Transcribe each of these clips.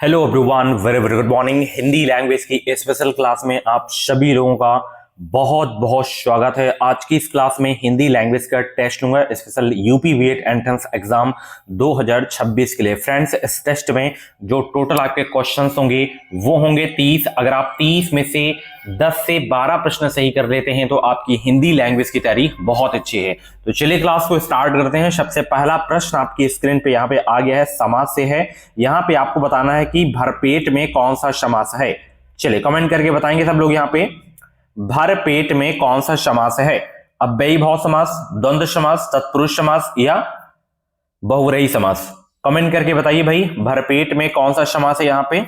Hello everyone, very very good morning. Hindi language की special class में आप सभी लोगों का बहुत बहुत स्वागत है। आज की इस क्लास में हिंदी लैंग्वेज का टेस्ट लूंगा, special UP BEd entrance exam 2026 के लिए। फ्रेंड्स, इस टेस्ट में जो टोटल आपके क्वेश्चंस होंगे वो होंगे 30। अगर आप 30 में से 10 से 12 प्रश्न सही कर लेते हैं तो आपकी हिंदी लैंग्वेज की तैयारी बहुत अच्छी है। तो चलिए क्लास को स्टार्ट करते हैं। सबसे पहला प्रश्न आपकी स्क्रीन पे यहाँ पे आ गया है, समास से है। यहाँ पे आपको बताना है कि भरपेट में कौन सा समास है। चलिए कमेंट करके बताएंगे सब लोग। यहाँ पे भरपेट में कौन सा समास है? अव्ययी भाव समास, द्वंद्व समास, तत्पुरुष समास या बहुव्रीहि समास? कमेंट करके बताइए भाई, भरपेट में कौन सा समास है यहाँ पे।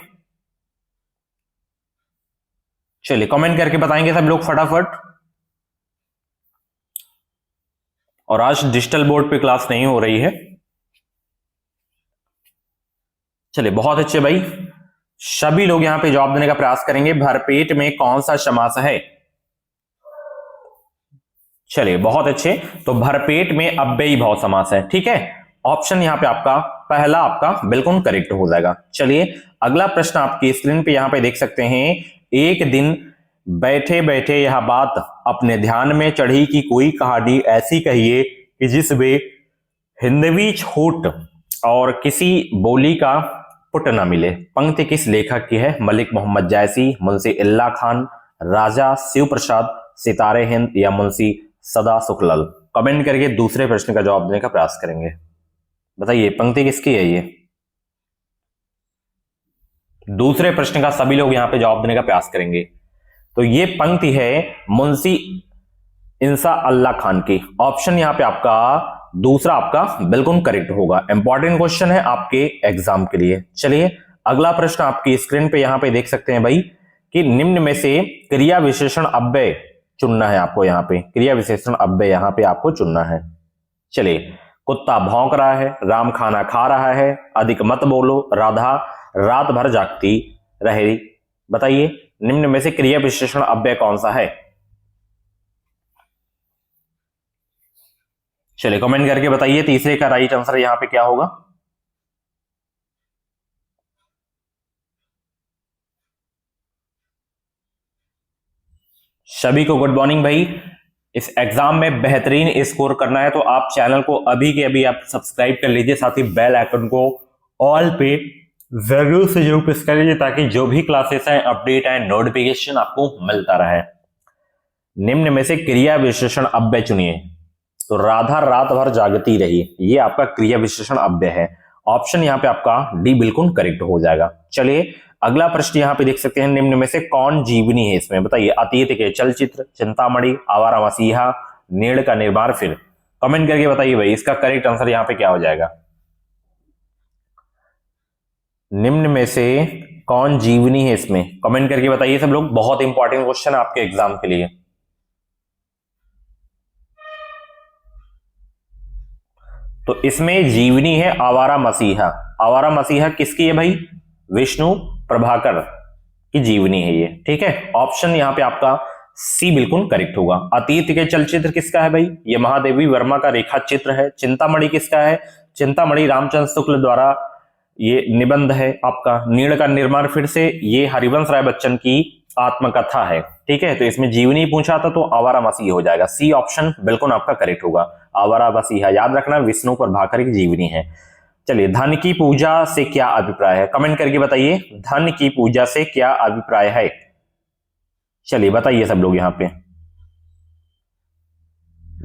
चलिए कमेंट करके बताएंगे सब लोग फटाफट। और आज डिजिटल बोर्ड पे क्लास नहीं हो रही है। चलिए बहुत अच्छे भाई, सभी लोग यहां पे जवाब देने का प्रयास करेंगे। भरपेट में कौन सा समास है? चलिए बहुत अच्छे, तो भरपेट में अव्ययी भाव समास है। ठीक है, ऑप्शन यहां पे आपका पहला आपका बिल्कुल करेक्ट हो जाएगा। चलिए अगला प्रश्न आपकी स्क्रीन पे यहां पे देख सकते हैं। एक दिन बैठे बैठे यह बात अपने ध्यान में चढ़ी कि कोई कहानी ऐसी कहिए कि जिसमें हिंदवी छूट और किसी बोली का पुट न मिले। पंक्ति किस लेखक की है? मलिक मोहम्मद जायसी, मुंशी इल्ला खान, राजा शिव प्रसाद, सितारे हिंद या मुंशी सदा सुखलाल? कमेंट करके दूसरे प्रश्न का जवाब देने का प्रयास करेंगे। बताइए पंक्ति किसकी है ये? दूसरे प्रश्न का सभी लोग यहां पे जवाब देने का प्रयास करेंगे। तो ये पंक्ति है मुंशी इंसा अल्लाह खान की। ऑप्शन यहां पे आपका दूसरा आपका बिल्कुल करेक्ट होगा। इंपॉर्टेंट क्वेश्चन है आपके एग्जाम के लिए। चलिए अगला प्रश्न आपकी स्क्रीन पे यहां पे देख सकते हैं भाई कि निम्न में से क्रिया विशेषण अव्यय चुनना है आपको। यहां पे क्रिया विशेषण अव्यय यहां पे आपको चुनना है। चलिए, कुत्ता भौंक रहा है, राम खाना खा रहा है, अधिक मत बोलो, राधा रात भर जागती रहे। बताइए निम्न में से क्रिया विशेषण अव्यय कौन सा है? चलिए कमेंट करके बताइए तीसरे का राइट आंसर यहां पे क्या होगा। सभी को गुड मॉर्निंग भाई। इस एग्जाम में बेहतरीन स्कोर करना है तो आप चैनल को अभी के अभी आप सब्सक्राइब कर लीजिए, साथ ही बेल आइकन को ऑल पे जरूर से जरूर प्रेस कर लीजिए ताकि जो भी क्लासेस हैं, अपडेट है, नोटिफिकेशन आपको मिलता रहे। निम्न में से क्रिया विशेषण अव्यय चुनिए। तो राधा रात भर जागती रही, ये आपका क्रिया विशेषण अव्यय है। ऑप्शन यहां पे आपका डी बिल्कुल करेक्ट हो जाएगा। चलिए अगला प्रश्न यहां पे देख सकते हैं। निम्न में से कौन जीवनी है इसमें? बताइए अतीत के चलचित्र, चिंतामणि, आवारा मसीहा, नीड़ का निर्माण फिर? कमेंट करके बताइए भाई इसका करेक्ट आंसर यहां पे क्या हो जाएगा। निम्न में से कौन जीवनी है इसमें? कमेंट करके बताइए सब लोग, बहुत इंपॉर्टेंट क्वेश्चन है आपके एग्जाम के लिए। तो इसमें जीवनी है आवारा मसीहा। आवारा मसीहा किसकी है भाई? विष्णु प्रभाकर की जीवनी है ये। ठीक है, ऑप्शन यहां पे आपका सी बिल्कुल करेक्ट होगा। अतीत के चलचित्र किसका है भाई? ये महादेवी वर्मा का रेखा चित्र है। चिंतामणि किसका है? चिंतामणि रामचंद्र शुक्ल द्वारा ये निबंध है आपका। नीड़ का निर्माण फिर से ये हरिवंश राय बच्चन की आत्मकथा है। ठीक है, तो इसमें जीवनी पूछा था तो आवारा मसीह हो जाएगा। सी ऑप्शन बिल्कुल आपका करेक्ट होगा। आवारा मसीहा याद रखना विष्णु प्रभाकर की जीवनी है। चलिए, धन की पूजा से क्या अभिप्राय है? कमेंट करके बताइए धन की पूजा से क्या अभिप्राय है। चलिए बताइए सब लोग, यहां पे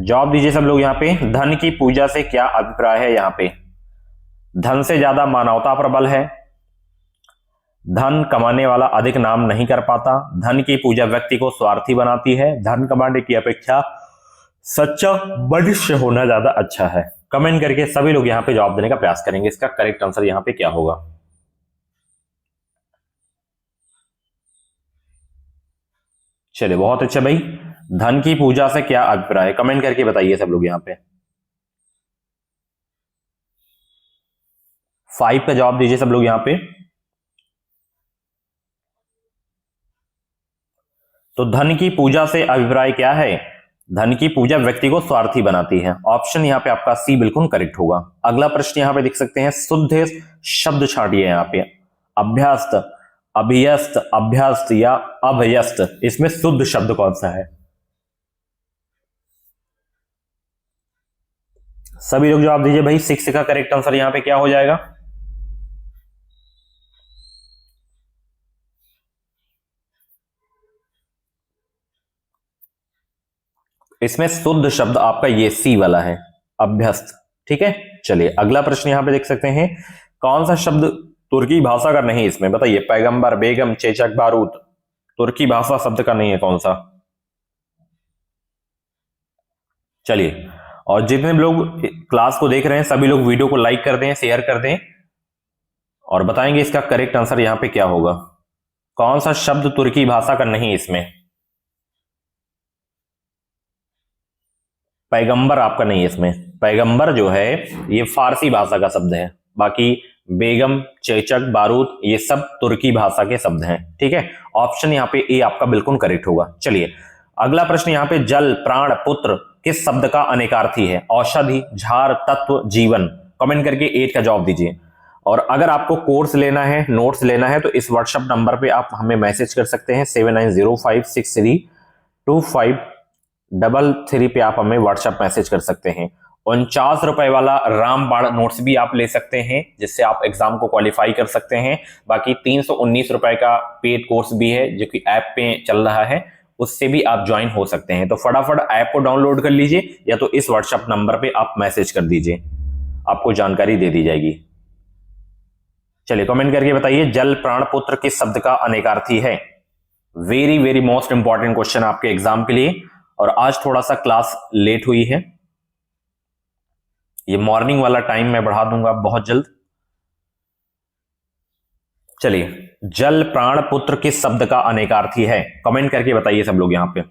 जवाब दीजिए सब लोग। यहां पे धन की पूजा से क्या अभिप्राय है? यहां पे धन से ज्यादा मानवता प्रबल है, धन कमाने वाला अधिक नाम नहीं कर पाता, धन की पूजा व्यक्ति को स्वार्थी बनाती है, धन कमाने की अपेक्षा सच्चा मनुष्य होना ज्यादा अच्छा है। कमेंट करके सभी लोग यहां पे जवाब देने का प्रयास करेंगे। इसका करेक्ट आंसर यहां पे क्या होगा। चलिए बहुत अच्छा भाई, धन की पूजा से क्या अभिप्राय है? कमेंट करके बताइए सब लोग। यहां पे 5 का जवाब दीजिए सब लोग यहां पे। तो धन की पूजा से अभिप्राय क्या है? धन की पूजा व्यक्ति को स्वार्थी बनाती है। ऑप्शन यहां पे आपका सी बिल्कुल करेक्ट होगा। अगला प्रश्न यहां पे देख सकते हैं, शुद्ध शब्द छांटिए। यहां पे अभ्यस्त, अभियस्त, अभ्यस्त या अभयस्त, इसमें शुद्ध शब्द कौन सा है? सभी लोग जवाब दीजिए भाई। 6 का करेक्ट आंसर यहां पे क्या हो जाएगा? इसमें शुद्ध शब्द आपका ये सी वाला है, अभ्यस्त। ठीक है, चलिए अगला प्रश्न यहां पे देख सकते हैं। कौन सा शब्द तुर्की भाषा का नहीं इसमें? बताइए। पैगंबर, बेगम, चेचक, बारूद, तुर्की भाषा शब्द का नहीं है कौन सा? चलिए, और जितने भी लोग क्लास को देख रहे हैं सभी लोग वीडियो को लाइक कर दें, शेयर कर दें और बताएंगे इसका करेक्ट आंसर यहां पे क्या होगा। कौन सा शब्द तुर्की भाषा का नहीं इसमें? पैगंबर आपका नहीं है इसमें। पैगंबर जो है ये फारसी भाषा का शब्द है। बाकी बेगम, चेचक, बारूद ये सब तुर्की भाषा के शब्द हैं। ठीक है, ऑप्शन यहाँ पे ए आपका बिल्कुल करेक्ट होगा। चलिए अगला प्रश्न यहाँ पे, जल, प्राण, पुत्र किस शब्द का अनेकार्थी है? औषधि, झार, तत्व, जीवन। कमेंट करके 8 का जवाब दीजिए। और अगर आपको कोर्स लेना है, नोट्स लेना है तो इस व्हाट्सएप नंबर पे आप हमें मैसेज कर सकते हैं 7905632533 पे आप हमें व्हाट्सएप मैसेज कर सकते हैं। 49 रुपए वाला रामबाण नोट्स भी आप ले सकते हैं जिससे आप एग्जाम को क्वालिफाई कर सकते हैं। बाकी 319 रुपए का पेड कोर्स भी है जो कि ऐप पे चल रहा है, उससे भी आप ज्वाइन हो सकते हैं। तो फटाफट ऐप को डाउनलोड कर लीजिए या तो इस व्हाट्सएप नंबर पे आप मैसेज कर दीजिए, आपको जानकारी दे दी जाएगी। चलिए कमेंट करके बताइए, जल, प्राण, पुत्र किस शब्द का अनेकार्थी है? Very very most important question आपके एग्जाम के लिए। और आज थोड़ा सा क्लास लेट हुई है, ये मॉर्निंग वाला टाइम मैं बढ़ा दूंगा बहुत जल्द। चलिए, जल, प्राण, पुत्र किस शब्द का अनेकार्थी है? कमेंट करके बताइए सब लोग यहां पे।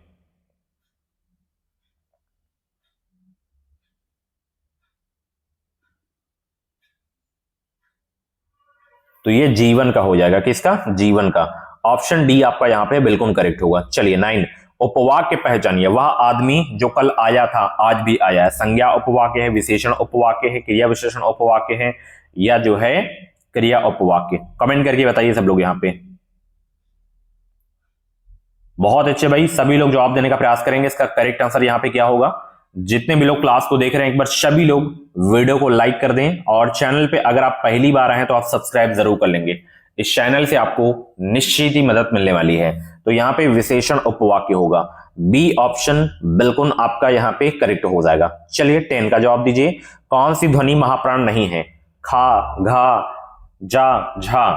तो ये जीवन का हो जाएगा। किसका? जीवन का। ऑप्शन डी आपका यहां पे बिल्कुल करेक्ट होगा। चलिए 9, उपवाक्य पहचानिए। वह आदमी जो कल आया था आज भी आया है। संज्ञा उपवाक्य है, विशेषण उपवाक्य है, क्रिया विशेषण उपवाक्य है या जो है क्रिया उपवाक्य? कमेंट करके बताइए सब लोग यहां पे। बहुत अच्छे भाई, सभी लोग जवाब देने का प्रयास करेंगे। इसका करेक्ट आंसर यहां पे क्या होगा? जितने भी लोग क्लास को देख रहे हैं एक बार सभी लोग वीडियो को लाइक कर दें और चैनल पे अगर आप पहली बार आए हैं तो आप सब्सक्राइब जरूर कर लेंगे। इस चैनल से आपको निश्चित ही मदद मिलने वाली है। तो यहाँ पे विशेषण उपवाक्य होगा। बी ऑप्शन बिल्कुल आपका यहाँ पे करेक्ट हो जाएगा। चलिए 10 का जवाब दीजिए। कौन सी ध्वनि महाप्राण नहीं है? खा, घा, जा, झा।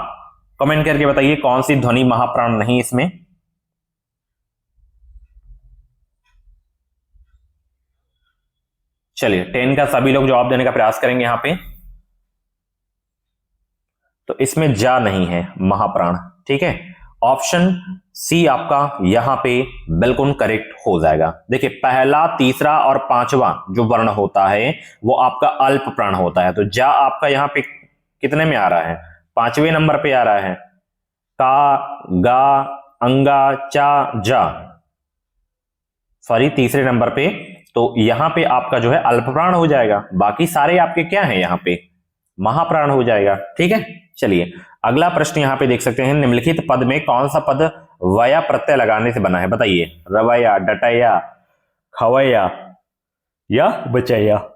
कमेंट करके बताइए कौन सी ध्वनि महाप्राण नहीं इसमें? चलिए 10 का सभी लोग जवाब देने का प्रयास करेंगे यहां पे। तो इसमें जा नहीं है महाप्राण। ठीक है, ऑप्शन सी आपका यहां पे बिल्कुल करेक्ट हो जाएगा। देखिए पहला, तीसरा और पांचवा जो वर्ण होता है वो आपका अल्प प्राण होता है। तो जा आपका यहां पे कितने में आ रहा है? 5वें नंबर पे आ रहा है। का, गा, अंगा, चा, जा, सॉरी तीसरे नंबर पे। तो यहां पे आपका जो है अल्प प्राण हो जाएगा। बाकी सारे आपके क्या है यहाँ पे? महाप्राण हो जाएगा। ठीक है, चलिए अगला प्रश्न यहां पे देख सकते हैं। निम्नलिखित पद में कौन सा पद वया प्रत्यय लगाने से बना है? बताइए। रवैया, डटैया, खवैया या बचैया?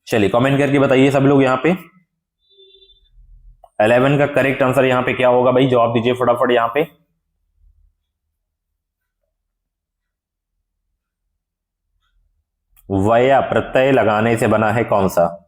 चलिए कमेंट करके बताइए सब लोग यहां पे। 11 का करेक्ट आंसर यहां पे क्या होगा भाई? जवाब दीजिए फटाफट यहां पे। वया प्रत्यय लगाने से बना है कौन सा?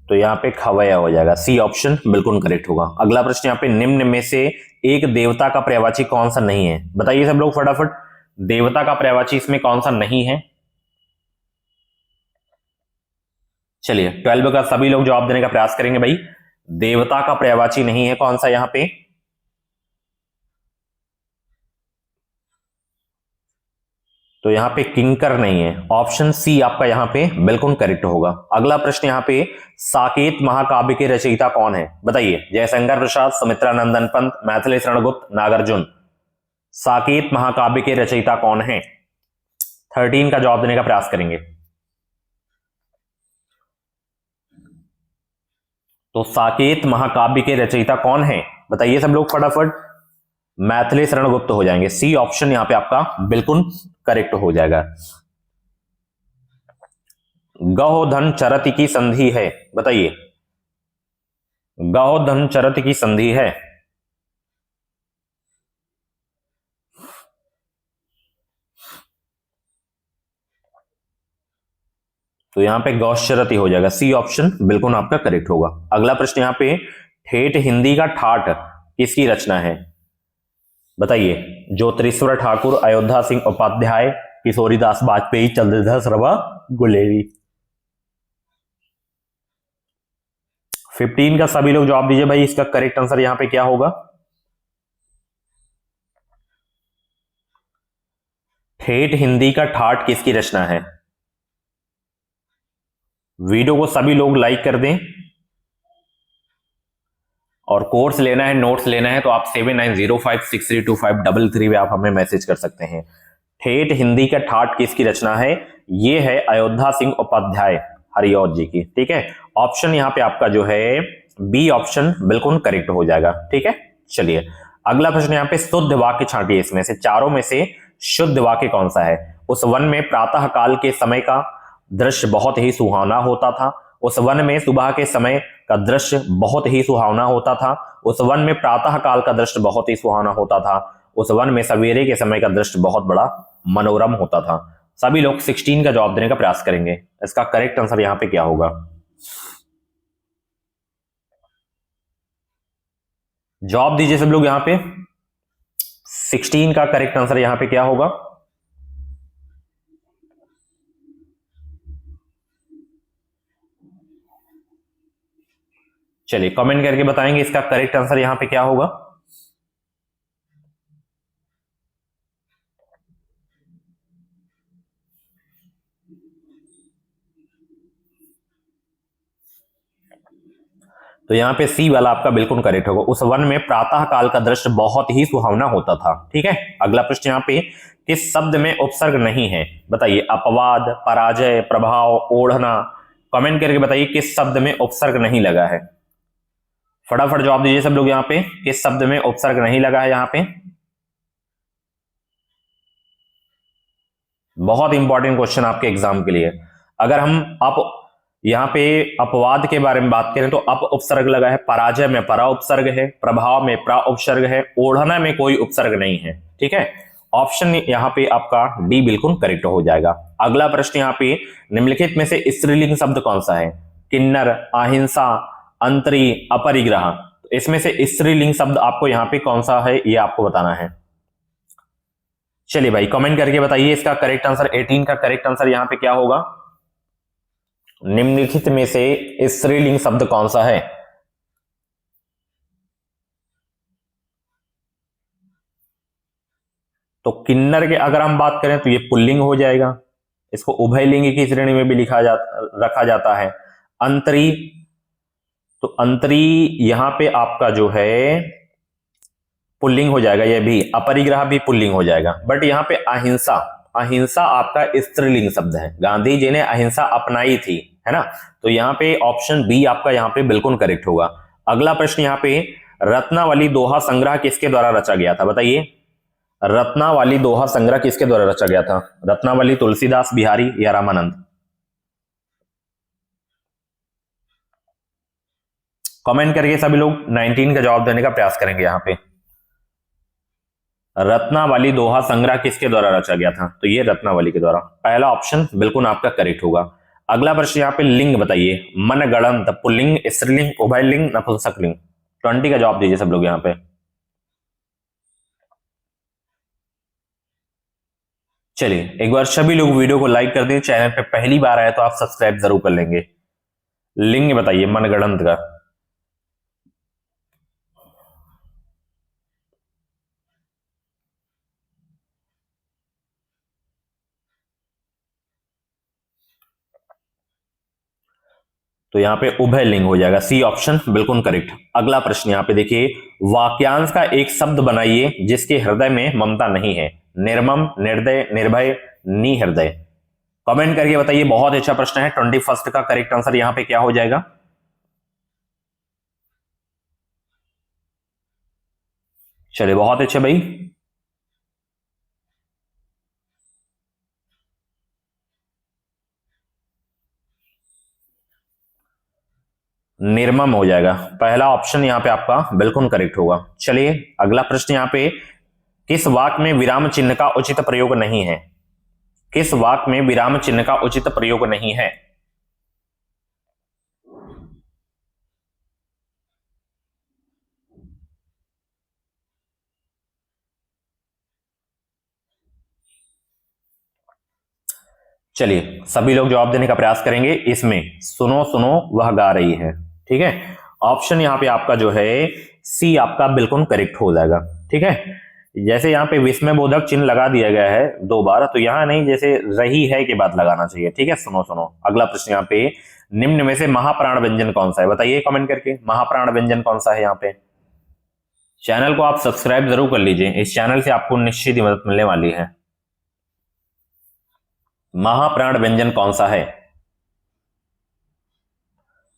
तो यहाँ पे खवैया हो जाएगा। सी ऑप्शन बिल्कुल करेक्ट होगा। अगला प्रश्न यहाँ पे, निम्न में से एक देवता का पर्यायवाची कौन सा नहीं है? बताइए सब लोग फटाफट। देवता का पर्यायवाची इसमें कौन सा नहीं है? चलिए 12 का सभी लोग जवाब देने का प्रयास करेंगे भाई। देवता का पर्यायवाची नहीं है कौन सा यहाँ पे? तो यहां पे किंकर नहीं है, ऑप्शन सी आपका यहां पे बिल्कुल करेक्ट होगा। अगला प्रश्न यहां पे साकेत महाकाव्य के रचयिता कौन है बताइए? जयशंकर प्रसाद, सुमित्रा नंदन पंत, मैथिली शरण गुप्त, नागार्जुन। साकेत महाकाव्य के रचयिता कौन है? 13 का जवाब देने का प्रयास करेंगे। तो साकेत महाकाव्य के रचयिता कौन है बताइए सब लोग फटाफट। मैथिली शरण गुप्त हो जाएंगे। सी ऑप्शन यहां पे आपका बिल्कुल करेक्ट हो जाएगा। गौधन चरति की संधि है बताइए? गौधन चरति की संधि है। तो यहां पे गौशरति हो जाएगा। सी ऑप्शन बिल्कुल आपका करेक्ट होगा। अगला प्रश्न यहां पे ठेठ हिंदी का ठाठ किसकी रचना है बताइए? ज्योतिरीश्वर ठाकुर, अयोध्या सिंह उपाध्याय, किशोरीदास वाजपेयी, चंद्रधर शर्मा गुलेरी। 15 का सभी लोग जवाब दीजिए भाई, इसका करेक्ट आंसर यहां पे क्या होगा? ठेठ हिंदी का ठाठ किसकी रचना है? वीडियो को सभी लोग लाइक कर दें। और कोर्स लेना है, नोट्स लेना है तो आप 7905632533 पे आप हमें मैसेज कर सकते हैं। ठेठ हिंदी का ठाठ किसकी रचना है? ये है अयोध्या सिंह उपाध्याय हरिऔध जी की। ठीक है, ऑप्शन यहां पे आपका जो है बी ऑप्शन बिल्कुल करेक्ट हो जाएगा। ठीक है, चलिए अगला प्रश्न यहां पे शुद्ध वाक्य छांटिए। इसमें से चारों में से शुद्ध वाक्य कौन सा है? उस वन में प्रातः काल के समय का दृश्य बहुत ही सुहावना होता था। उस वन में सुबह के समय का दृश्य बहुत ही सुहावना होता था। उस वन में प्रातः काल का दृश्य बहुत ही सुहावना होता था। उस वन में सवेरे के समय का दृश्य बहुत बड़ा मनोरम होता था। सभी लोग 16 का जवाब देने का प्रयास करेंगे। इसका करेक्ट आंसर यहां पे क्या होगा? जवाब दीजिए सब लोग यहां पे। 16 का करेक्ट आंसर यहां पे क्या होगा? चलिए कमेंट करके बताएंगे इसका करेक्ट आंसर यहां पे क्या होगा। तो यहां पे सी वाला आपका बिल्कुल करेक्ट होगा। उस वन में प्रातः काल का दृश्य बहुत ही सुहावना होता था। ठीक है, अगला प्रश्न यहां पे किस शब्द में उपसर्ग नहीं है बताइए? अपवाद, पराजय, प्रभाव, ओढ़ना। कमेंट करके बताइए किस शब्द में उपसर्ग नहीं लगा है। फटाफट जवाब दीजिए सब लोग यहां पे, किस शब्द में उपसर्ग नहीं लगा है यहां पे? बहुत इंपॉर्टेंट क्वेश्चन आपके एग्जाम के लिए। अगर हम अप यहां पे अपवाद के बारे में बात करें तो अप उपसर्ग लगा है, पराजय में परा उपसर्ग है, प्रभाव में प्रा उपसर्ग है, ओढ़ना में कोई उपसर्ग नहीं है। ठीक है, ऑप्शन यहां पे आपका डी बिल्कुल करेक्ट हो जाएगा। अगला प्रश्न यहां पे निम्नलिखित में से स्त्रीलिंग शब्द कौन सा है? किन्नर, अहिंसा, अंतरी, अपरिग्रह। इसमें से स्त्रीलिंग शब्द आपको यहां पे कौन सा है ये आपको बताना है। चलिए भाई कमेंट करके बताइए इसका करेक्ट आंसर। 18 का करेक्ट आंसर यहां पे क्या होगा? निम्नलिखित में से स्त्रीलिंग शब्द कौन सा है? तो किन्नर के अगर हम बात करें तो ये पुल्लिंग हो जाएगा। इसको उभयलिंग की श्रेणी में भी रखा जाता है। अंतरी, तो अंतरी यहां पे आपका जो है पुल्लिंग हो जाएगा। ये भी अपरिग्रह भी पुल्लिंग हो जाएगा। बट यहां पे अहिंसा, अहिंसा आपका स्त्रीलिंग शब्द है। गांधी जी ने अहिंसा अपनाई थी, है ना? तो यहां पे ऑप्शन बी आपका यहां पे बिल्कुल करेक्ट होगा। अगला प्रश्न यहां पे रत्नावली दोहा संग्रह किसके द्वारा रचा गया था बताइए? रत्नावली दोहा संग्रह किसके द्वारा रचा गया था? रत्नावली तुलसीदास, बिहारी या रामानंद? कमेंट करके सभी लोग 19 का जवाब देने का प्रयास करेंगे। यहां पे रत्नावली दोहा संग्रह किसके द्वारा रचा गया था? तो ये रत्नावली के द्वारा। पहला ऑप्शन बिल्कुल आपका करेक्ट होगा। अगला प्रश्न यहाँ पे लिंग बताइए। मनगढ़ंत, पुल्लिंग, स्त्रीलिंग, उभयलिंग, नपुंसकलिंग। 20 का जवाब दीजिए सब लोग यहाँ पे। चलिए एक बार सभी लोग वीडियो को लाइक कर दें। चैनल पे पहली बार आए तो आप सब्सक्राइब जरूर कर लेंगे। लिंग बताइए मनगढ़ंत का। तो यहाँ पे उभयलिंग हो जाएगा, सी ऑप्शन बिल्कुल करेक्ट। अगला प्रश्न यहाँ पे देखिए, वाक्यांश का एक शब्द बनाइए जिसके हृदय में ममता नहीं है। निर्मम, निर्दय, निर्भय, निहृदय। कमेंट करके बताइए, बहुत अच्छा प्रश्न है। 21 का करेक्ट आंसर यहाँ पे क्या हो जाएगा? चलिए बहुत अच्छे भाई। निर्मम हो जाएगा, पहला ऑप्शन यहाँ पे आपका बिल्कुल करेक्ट होगा। चलिए अगला प्रश्न यहाँ पे, किस वाक्य में विराम चिन्ह का उचित प्रयोग नहीं है? किस वाक्य में विराम चिन्ह का उचित प्रयोग नहीं है? चलिए सभी लोग जवाब देने का प्रयास करेंगे। इसमें सुनो सुनो वह गा रही है, ठीक है। ऑप्शन यहाँ पे आपका जो है सी आपका बिल्कुल करेक्ट हो जाएगा, ठीक है। जैसे यहाँ पे विस्मय बोधक चिन्ह लगा दिया गया है 2 बार, तो यहाँ नहीं, जैसे रही है के बाद लगाना चाहिए, ठीक है। सुनो सुनो। अगला प्रश्न यहाँ पे, निम्न में से महाप्राण व्यंजन कौन सा है? बताइए कमेंट करके, महाप्राण व्यंजन कौन सा है यहाँ पे। चैनल को आप सब्सक्राइब जरूर कर लीजिए, इस चैनल से आपको निश्चित ही मदद मिलने वाली है। महाप्राण व्यंजन कौन सा है?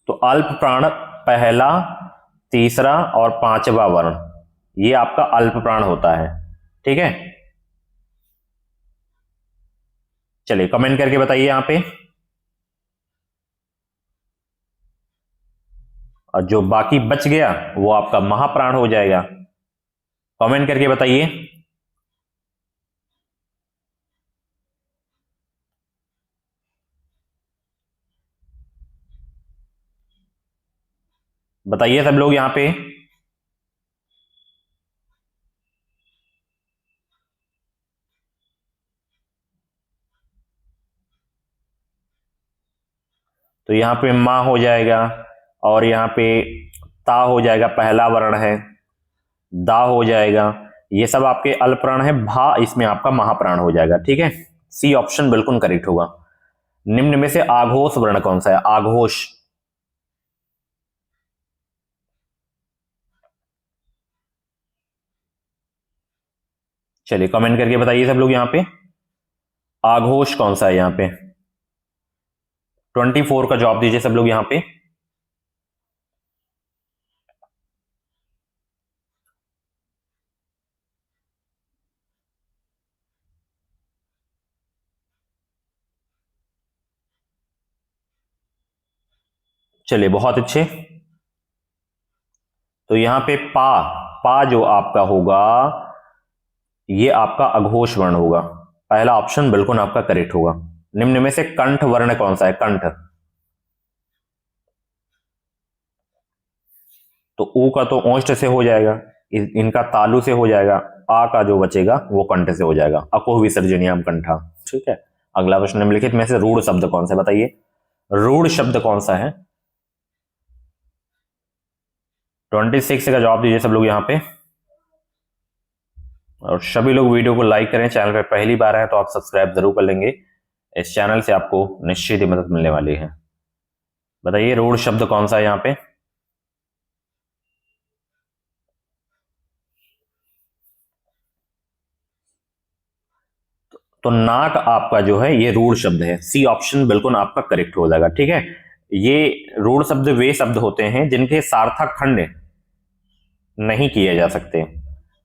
तो अल्प प्राण पहला, तीसरा और 5वां वर्ण, ये आपका अल्प प्राण होता है, ठीक है। चलिए कमेंट करके बताइए यहां पे। और जो बाकी बच गया वो आपका महाप्राण हो जाएगा। कमेंट करके बताइए। बताइए सब लोग यहां पे। तो यहां पे मां हो जाएगा, और यहां पे ता हो जाएगा, पहला वर्ण है। दा हो जाएगा, ये सब आपके अल्प प्राण है। भा इसमें आपका महाप्राण हो जाएगा, ठीक है। सी ऑप्शन बिल्कुल करेक्ट होगा। निम्न में से आघोष वर्ण कौन सा है? आघोष। चलिए कमेंट करके बताइए सब लोग यहां पे, आघोष कौन सा है यहां पे। 24 का जवाब दीजिए सब लोग यहां पे। चलिए बहुत अच्छे। तो यहां पे पा, पा जो आपका होगा ये आपका अघोष वर्ण होगा। पहला ऑप्शन बिल्कुल आपका करेक्ट होगा। निम्न में से कंठ वर्ण कौन सा है? कंठ। तो ऊ का तो ओष्ठ से हो जाएगा, इनका तालु से हो जाएगा। आ का जो बचेगा वो कंठ से हो जाएगा। अकुह विसर्जनियाम कंठा, ठीक है। अगला प्रश्न, निम्नलिखित में से रूढ़ शब्द कौन सा है? बताइए रूढ़ शब्द कौन सा है। 26 का जवाब दीजिए सब लोग यहां पे। और सभी लोग वीडियो को लाइक करें। चैनल पर पहली बार है तो आप सब्सक्राइब जरूर कर लेंगे, इस चैनल से आपको निश्चित ही मदद मिलने वाली है। बताइए रूढ़ शब्द कौन सा है यहां पे। तो नाक आपका जो है ये रूढ़ शब्द है। सी ऑप्शन बिल्कुल आपका करेक्ट हो जाएगा, ठीक है। ये रूढ़ शब्द वे शब्द होते हैं जिनके सार्थक खंड नहीं किए जा सकते।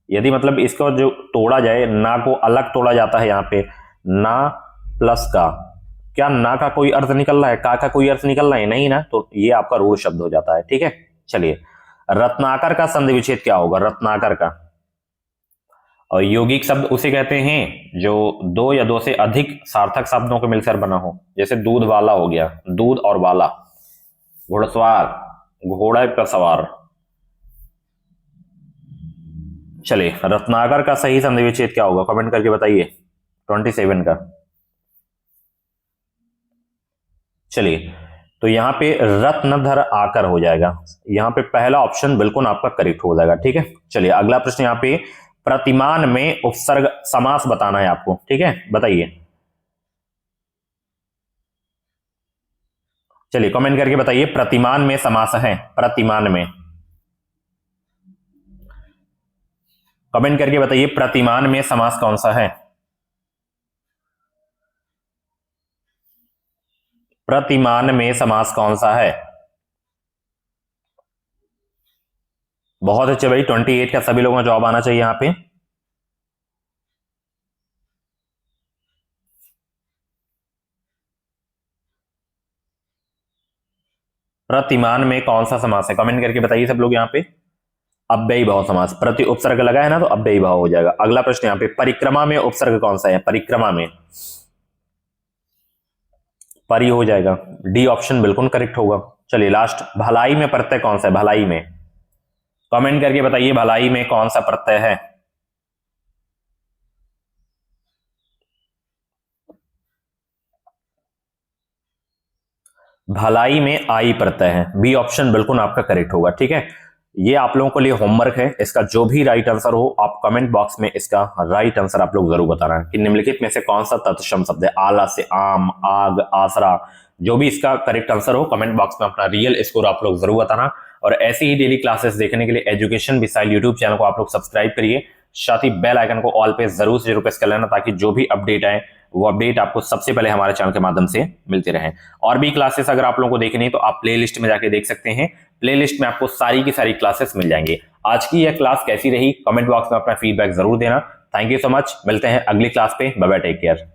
यदि मतलब इसको जो तोड़ा जाए, ना को अलग तोड़ा जाता है यहाँ पे, ना प्लस का, क्या ना का कोई अर्थ निकल रहा है? का कोई अर्थ निकल रहा है? नहीं ना, तो ये आपका रूढ़ शब्द हो जाता है, ठीक है। चलिए रत्नाकर का संधि विच्छेद क्या होगा? रत्नाकर का। और यौगिक शब्द उसे कहते हैं जो 2 या 2 से अधिक सार्थक शब्दों के मिलकर बना हो। जैसे दूध वाला हो गया, दूध और वाला। घुड़सवार, घोड़ा का सवार। चलिए रत्नाकर का सही संधि विच्छेद क्या होगा? कमेंट करके बताइए 27 का। चलिए तो यहां पे रत्नधर आकर हो जाएगा। यहां पे पहला ऑप्शन बिल्कुल आपका करेक्ट हो जाएगा, ठीक है। चलिए अगला प्रश्न, यहां पे प्रतिमान में उपसर्ग समास बताना है आपको, ठीक है। बताइए। चलिए कमेंट करके बताइए प्रतिमान में समास है, प्रतिमान में, कमेंट करके बताइए प्रतिमान में समास कौन सा है, प्रतिमान में समास कौन सा है। बहुत अच्छे भाई, 28 का सभी लोगों का जवाब आना चाहिए यहां पे। प्रतिमान में कौन सा समास है, कमेंट करके बताइए सब लोग यहां पे। अव्ययी भाव समास, प्रति उपसर्ग लगा है ना तो अव्ययी भाव हो जाएगा। अगला प्रश्न यहां पे, परिक्रमा में उपसर्ग कौन सा है, परिक्रमा में, परि हो जाएगा, डी ऑप्शन बिल्कुल करेक्ट होगा। चलिए लास्ट, भलाई में प्रत्यय कौन सा है, भलाई में, कमेंट करके बताइए भलाई में कौन सा प्रत्यय है। भलाई में आई प्रत्यय है, बी ऑप्शन बिल्कुल आपका करेक्ट होगा। ठीक है, ये आप लोगों के लिए होमवर्क है, इसका जो भी राइट आंसर हो आप कमेंट बॉक्स में इसका राइट आंसर आप लोग जरूर बताना कि निम्नलिखित में से कौन सा तत्सम शब्द है, आला से आम, आग, आसरा, जो भी इसका करेक्ट आंसर हो कमेंट बॉक्स में अपना रियल स्कोर आप लोग जरूर बताना। और ऐसी ही डेली क्लासेस देखने के लिए एजुकेशन मिसाइल यूट्यूब चैनल को आप लोग सब्सक्राइब करिए, साथ ही बेल आइकन को ऑल पे जरूर से जरूर प्रेस कर लेना ताकि जो भी अपडेट आए वो अपडेट आपको सबसे पहले हमारे चैनल के माध्यम से मिलते रहे। और भी क्लासेस अगर आप लोगों को देखनी है तो आप प्लेलिस्ट में जाके देख सकते हैं, प्लेलिस्ट में आपको सारी की सारी क्लासेस मिल जाएंगी। आज की यह क्लास कैसी रही कमेंट बॉक्स में अपना फीडबैक जरूर देना। थैंक यू सो मच, मिलते हैं अगली क्लास पे, बाय बाय, टेक केयर।